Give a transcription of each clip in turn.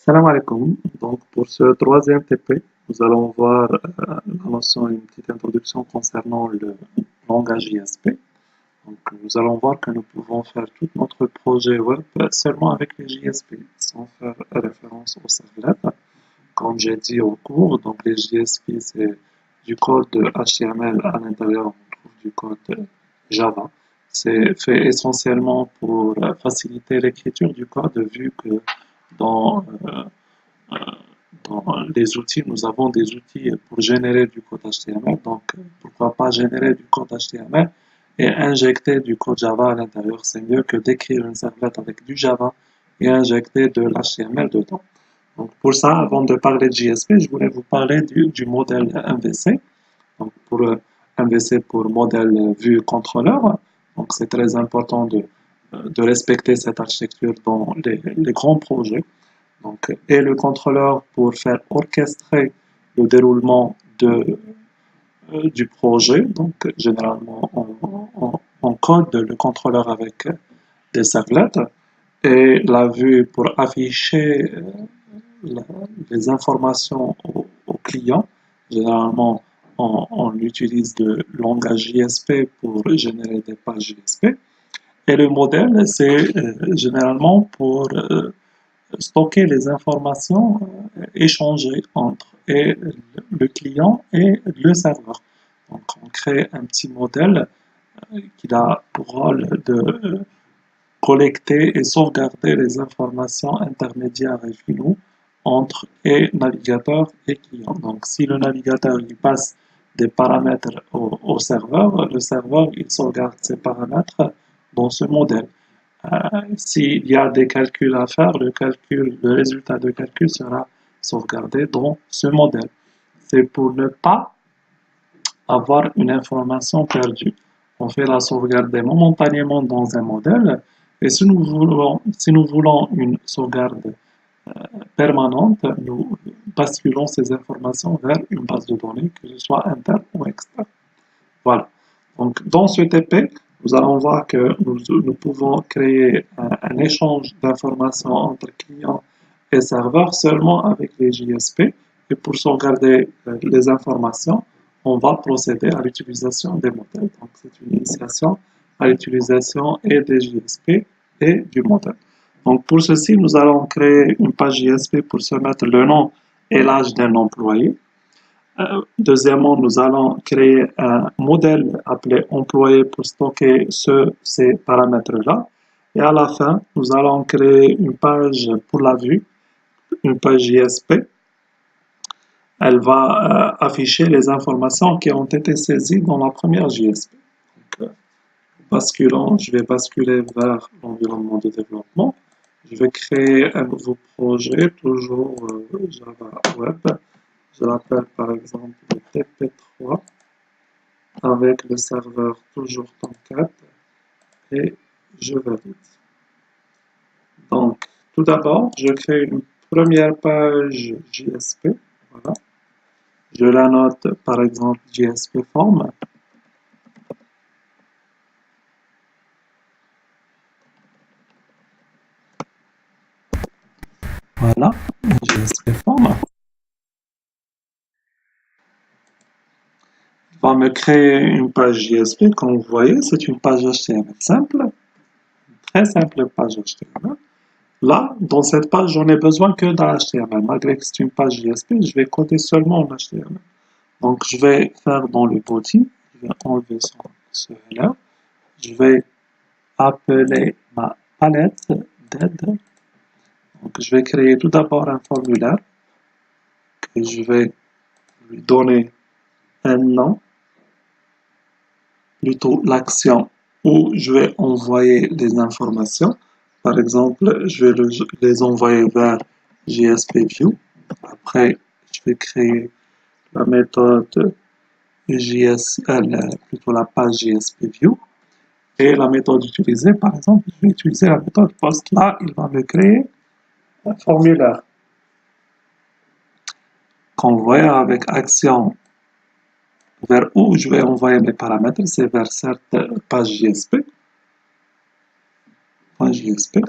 Salam alaikum. Donc, pour ce troisième TP, nous allons voir la notion, une petite introduction concernant le langage JSP. Donc, nous allons voir que nous pouvons faire tout notre projet web seulement avec les JSP, sans faire référence aux servlets. Comme j'ai dit au cours, donc les JSP, c'est du code HTML à l'intérieur, on trouve du code Java. C'est fait essentiellement pour faciliter l'écriture du code, vu que dans dans les outils, nous avons des outils pour générer du code HTML. Donc, pourquoi pas générer du code HTML et injecter du code Java à l'intérieur. C'est mieux que d'écrire une servlette avec du Java et injecter de l'HTML dedans. Donc, pour ça, avant de parler de JSP, je voulais vous parler du modèle MVC. Donc, pour MVC pour modèle vue contrôleur. Donc, c'est très important de respecter cette architecture dans les grands projets. Donc, et le contrôleur pour faire orchestrer le déroulement du projet. Donc, généralement, on code le contrôleur avec des servlets et la vue pour afficher les informations au client. Généralement, on utilise le langage JSP pour générer des pages JSP. Et le modèle, c'est généralement pour stocker les informations échangées entre le client et le serveur. Donc, on crée un petit modèle qui a pour rôle de collecter et sauvegarder les informations intermédiaires et finaux entre navigateur et client. Donc, si le navigateur il passe des paramètres au serveur, le serveur il sauvegarde ces paramètres dans ce modèle. S'il y a des calculs à faire, le résultat de calcul sera sauvegardé dans ce modèle. C'est pour ne pas avoir une information perdue. On fait la sauvegarde momentanément dans un modèle et si nous voulons une sauvegarde permanente, nous basculons ces informations vers une base de données, que ce soit interne ou externe. Voilà. Donc, dans ce TP, nous allons voir que nous pouvons créer un échange d'informations entre clients et serveurs seulement avec les JSP. Et pour sauvegarder les informations, on va procéder à l'utilisation des modèles. Donc, c'est une initiation à l'utilisation et des JSP et du modèle. Donc, pour ceci, nous allons créer une page JSP pour se mettre le nom et l'âge d'un employé. Deuxièmement, nous allons créer un modèle appelé employé pour stocker ces paramètres-là. Et à la fin, nous allons créer une page pour la vue, une page JSP. Elle va afficher les informations qui ont été saisies dans la première JSP. Donc, je vais basculer vers l'environnement de développement. Je vais créer un nouveau projet, toujours Java Web. Je l'appelle par exemple le TP3 avec le serveur toujours Tomcat et je valide. Donc, tout d'abord, je crée une première page JSP. Voilà. Je la note par exemple JSP Form. Voilà, JSP Form. Va me créer une page JSP, comme vous voyez, c'est une page HTML simple, très simple page HTML. Là, dans cette page, j'en ai besoin que d'un HTML. Malgré que c'est une page JSP, je vais coder seulement en HTML. Donc, je vais faire dans le body, je vais enlever ce header. Je vais appeler ma palette d'aide. Donc, je vais créer tout d'abord un formulaire que je vais lui donner un nom, plutôt l'action où je vais envoyer les informations. Par exemple, je vais les envoyer vers JSPView. Après, je vais créer la méthode plutôt la page JSPView. Et la méthode utilisée, par exemple, je vais utiliser la méthode post. Là, il va me créer un formulaire qu'on voit avec action vers où je vais envoyer mes paramètres, c'est vers cette page JSP. Page JSP.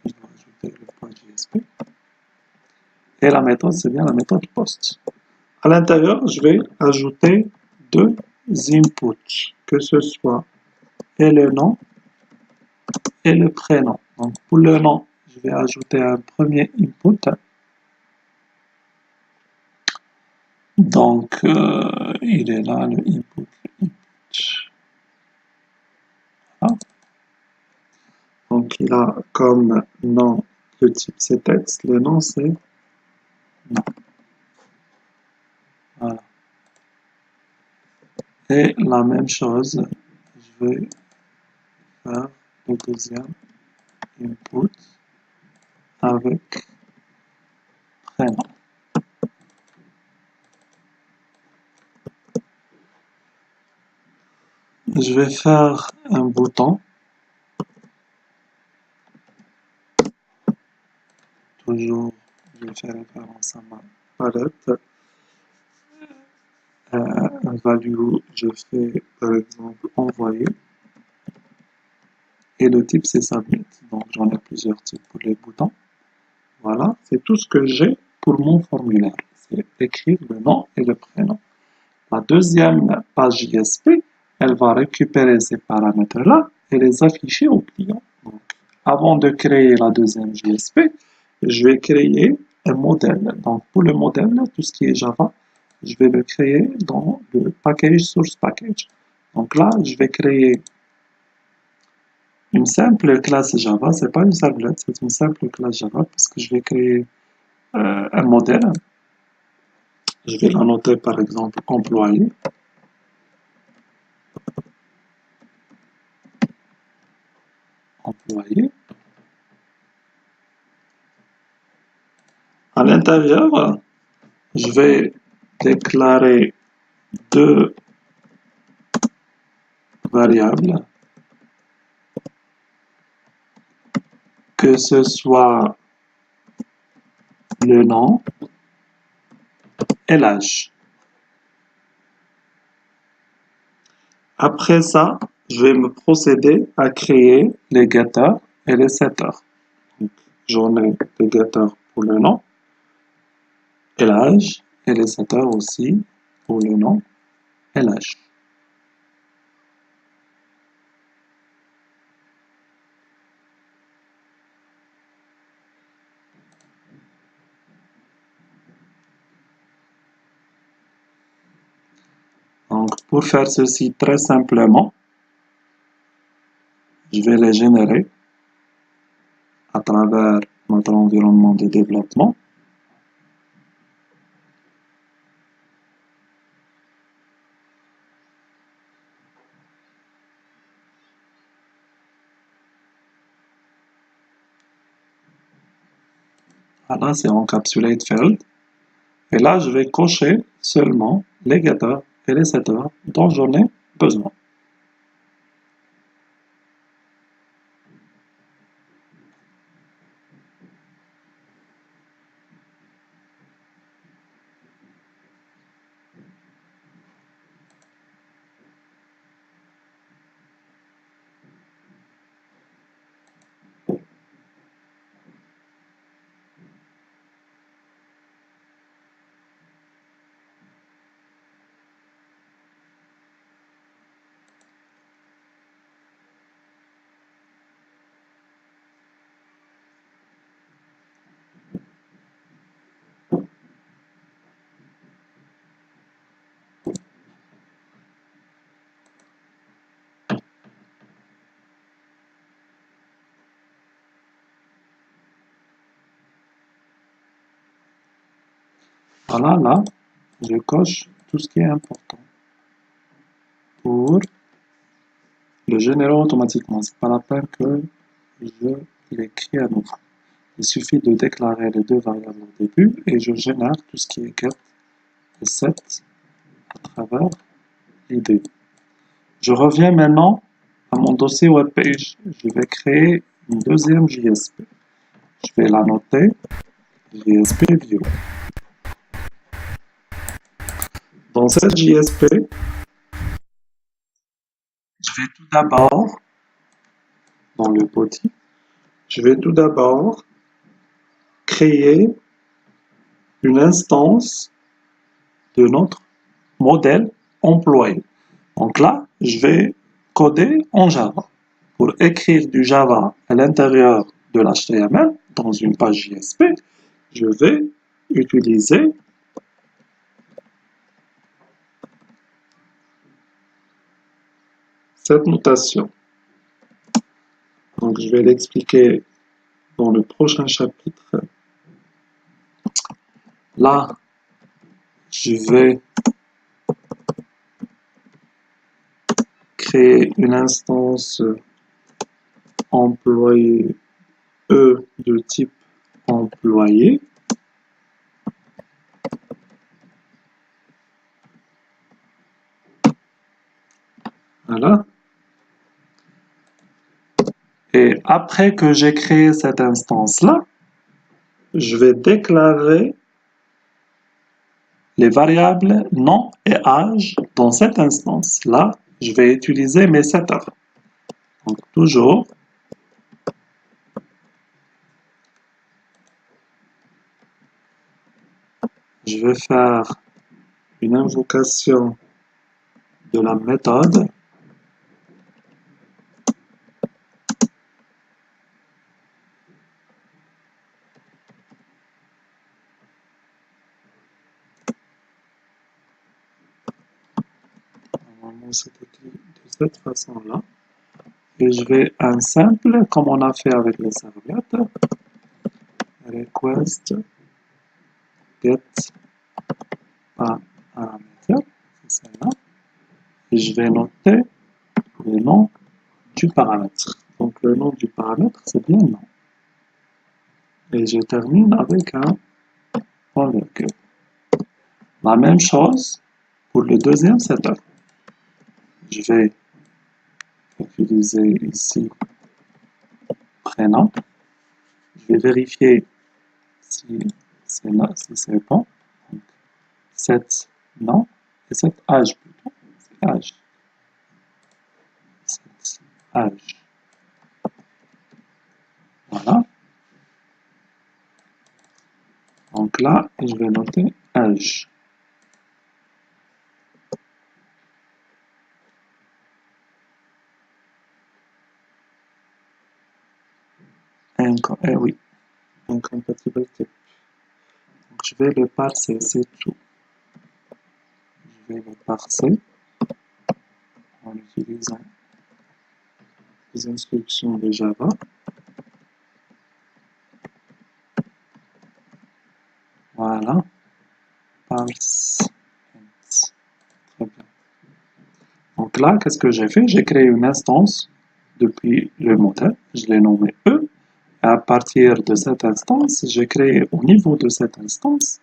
Je vais ajouter le page JSP. Et la méthode, c'est bien la méthode post. À l'intérieur, je vais ajouter deux inputs, que ce soit et le nom et le prénom. Donc pour le nom, je vais ajouter un premier input. Donc il est là le input. Voilà. Donc il a comme nom le type c'est texte, le nom c'est nom. Voilà. Et la même chose, je vais faire le deuxième input avec prénom. Je vais faire un bouton, toujours je vais faire référence à ma palette. Un value, je fais par exemple envoyer. Et le type c'est submit. Donc j'en ai plusieurs types pour les boutons. Voilà, c'est tout ce que j'ai pour mon formulaire. C'est écrire le nom et le prénom. La deuxième page JSP, elle va récupérer ces paramètres-là et les afficher au client. Donc, avant de créer la deuxième JSP, je vais créer un modèle. Donc, pour le modèle, tout ce qui est Java, je vais le créer dans le package source package. Donc là, je vais créer une simple classe Java. C'est pas une servlet, c'est une simple classe Java parce que je vais créer un modèle. Je vais la noter par exemple employé. Employé. À l'intérieur, je vais déclarer deux variables, que ce soit le nom et l'âge. Après ça, je vais me procéder à créer les getters et les setters. J'en ai les getters pour le nom et l'âge, et les setters aussi pour le nom et l'âge. Donc, pour faire ceci très simplement, je vais les générer à travers notre environnement de développement. Voilà, c'est encapsulate field. Et là, je vais cocher seulement les getters et les setters dont j'en ai besoin. Voilà, là, je coche tout ce qui est important pour le générer automatiquement. C'est pas la peine que je l'écris à nouveau. Il suffit de déclarer les deux variables au début et je génère tout ce qui est get et set à travers l'IDE. Je reviens maintenant à mon dossier webpage. Je vais créer une deuxième JSP. Je vais la noter JSP View. Dans cette JSP, je vais tout d'abord, dans le body, je vais tout d'abord créer une instance de notre modèle employé. Donc là, je vais coder en Java. Pour écrire du Java à l'intérieur de l'HTML dans une page JSP, je vais utiliser cette notation. Donc, je vais l'expliquer dans le prochain chapitre. Là, je vais créer une instance employé E de type employé. Voilà. Et après que j'ai créé cette instance-là, je vais déclarer les variables nom et âge dans cette instance-là. Je vais utiliser mes setters. Donc toujours, je vais faire une invocation de la méthode. Normalement, c'est écrit de cette façon-là. Et je vais un simple, comme on a fait avec les serviettes, request get paramètre, c'est celle-là. Et je vais noter le nom du paramètre. Donc le nom du paramètre, c'est bien nom. Et je termine avec un point virgule. La même chose pour le deuxième setup. Je vais utiliser ici prénom. Je vais vérifier si c'est bon. Donc, cet nom et cet âge plutôt. C'est âge. Cet âge. Voilà. Donc là, je vais noter âge. Eh oui, incompatible type. Donc je vais le parser, c'est tout. Je vais le parser en utilisant les instructions de Java. Voilà. Parse. Très bien. Donc là, qu'est-ce que j'ai fait? J'ai créé une instance depuis le modèle. Je l'ai nommé E. Et à partir de cette instance, j'ai créé au niveau de cette instance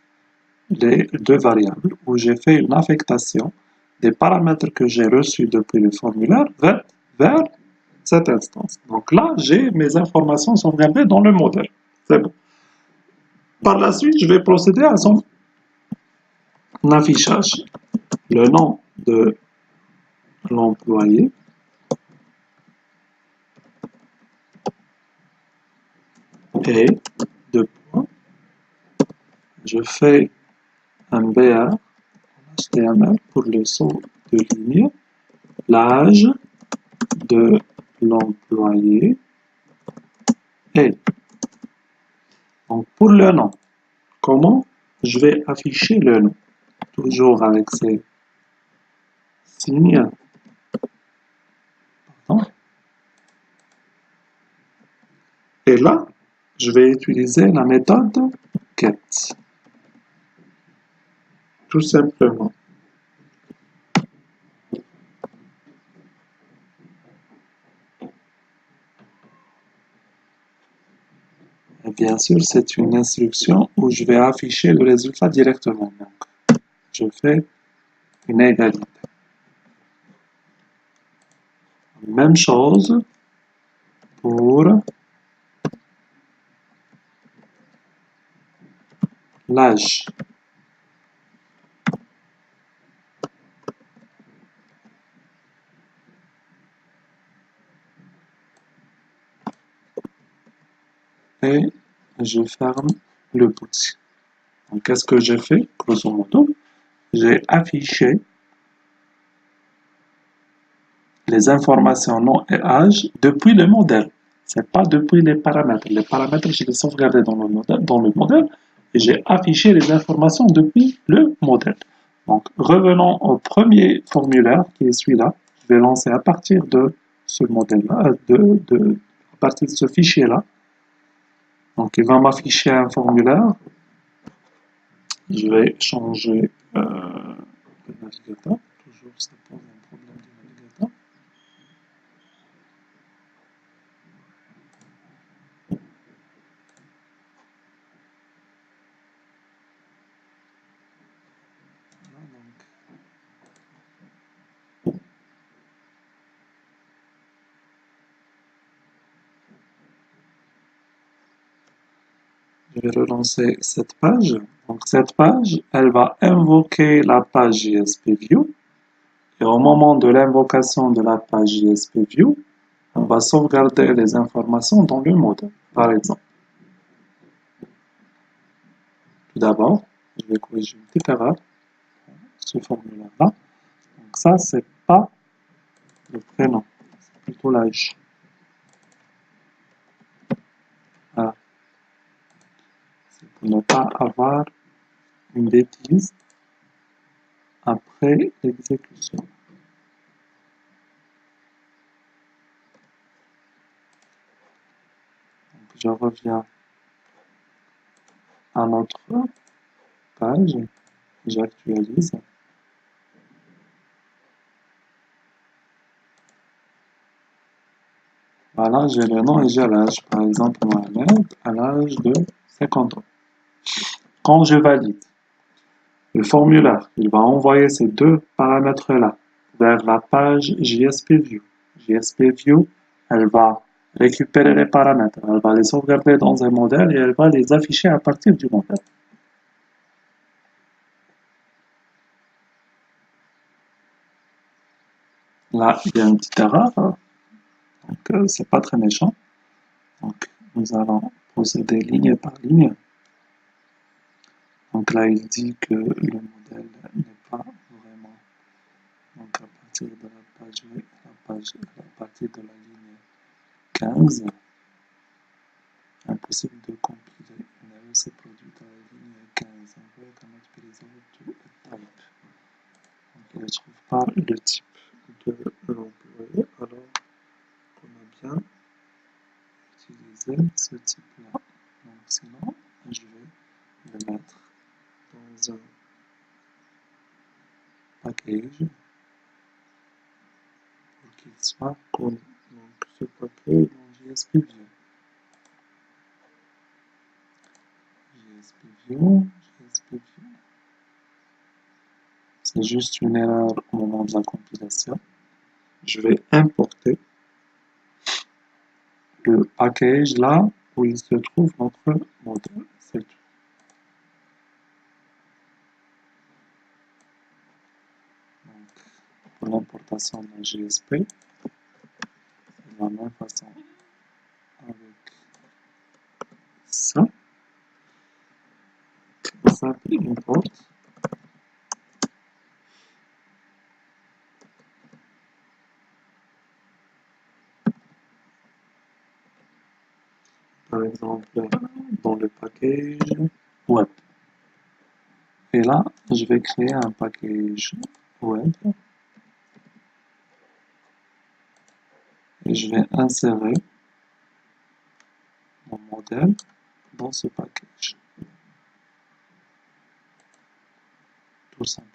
les deux variables où j'ai fait une affectation des paramètres que j'ai reçus depuis le formulaire vers cette instance. Donc là, mes informations sont gardées dans le modèle. C'est bon. Par la suite, je vais procéder à son affichage. Le nom de l'employé et deux points. Je fais un BR HTML pour le saut de ligne, l'âge de l'employé et donc pour le nom, comment je vais afficher le nom? Toujours avec ces signes. Pardon. Et là, je vais utiliser la méthode get. Tout simplement. Et bien sûr, c'est une instruction où je vais afficher le résultat directement. Donc, je fais une égalité. Même chose pour l'âge. Et je ferme le bout. Donc, qu'est-ce que j'ai fait? Grosso modo, j'ai affiché les informations nom et âge depuis le modèle. C'est pas depuis les paramètres. Les paramètres, je les sauvegardé dans le modèle et j'ai affiché les informations depuis le modèle. Donc, revenons au premier formulaire qui est celui-là. Je vais lancer à partir de ce modèle-là, à partir de ce fichier-là. Donc, il va m'afficher un formulaire. Je vais changer le navigateur. Toujours, ça pose un problème du navigateur. Je vais relancer cette page. Donc cette page, elle va invoquer la page JSPView. Et au moment de l'invocation de la page JSPView, on va sauvegarder les informations dans le modèle, par exemple. Tout d'abord, je vais corriger une petite erreur, ce formulaire-là. Donc ça, c'est pas le prénom, c'est plutôt l'âge. Voilà. C'est pour ne pas avoir une bêtise après l'exécution. Donc je reviens à notre page, j'actualise. Voilà, j'ai le nom et j'ai l'âge. Par exemple, Mohamed, à l'âge de 50 ans. Quand je valide le formulaire, il va envoyer ces deux paramètres-là vers la page JSPView. JSPView, elle va récupérer les paramètres, elle va les sauvegarder dans un modèle et elle va les afficher à partir du modèle. Là, il y a une petite erreur, donc c'est pas très méchant. Donc, nous allons procéder ligne par ligne. Donc là, il dit que le modèle n'est pas vraiment. Donc à partir de la page, à partir de la ligne 15, impossible de compiler. Une erreur s'est produite à la ligne 15. On voit comment utiliser le type. Donc il ne trouve pas le type de l'employé, alors qu'on a bien utilisé ce type-là. Donc sinon, je vais le mettre dans un package pour qu'il soit connu. Donc ce package dans JSPView. JSPView. C'est juste une erreur au moment de la compilation. Je vais importer le package là où il se trouve notre modèle. C'est tout. Donc, pour l'importation de JSP, de la même façon avec ça. Simple import. Par exemple, dans le package web. Et là, je vais créer un package web. Et je vais insérer mon modèle dans ce package. Tout simplement.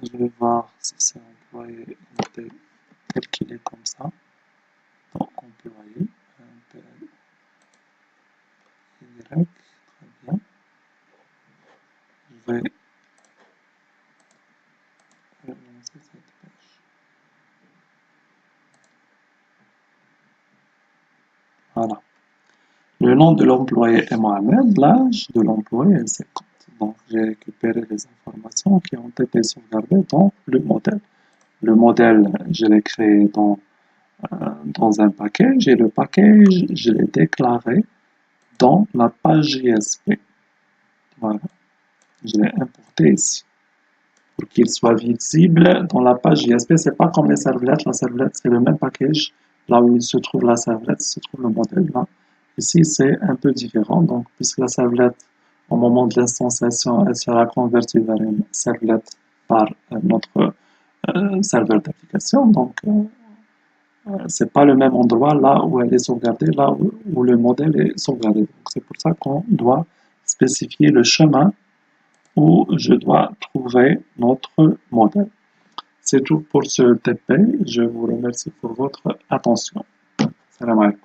Je vais voir si c'est employé tel qu'il est comme ça. Donc, employé, MPL, Y, très bien. Je vais relancer cette page. Voilà. Le nom de l'employé est Mohamed, l'âge de l'employé est 50. Donc, j'ai récupéré les informations qui ont été sauvegardées dans le modèle. Le modèle, je l'ai créé dans un package et le package, je l'ai déclaré dans la page JSP. Voilà, je l'ai importé ici pour qu'il soit visible dans la page JSP. C'est pas comme les servlettes. La servlette, c'est le même package. Là où il se trouve la servlette, il se trouve le modèle. Là. Ici, c'est un peu différent. Donc, puisque la servlette, au moment de l'instanciation, elle sera convertie vers une servlette par notre serveur d'application. Donc, c'est pas le même endroit là où elle est sauvegardée, là où le modèle est sauvegardé. Donc, c'est pour ça qu'on doit spécifier le chemin où je dois trouver notre modèle. C'est tout pour ce TP. Je vous remercie pour votre attention. Salam alaikum.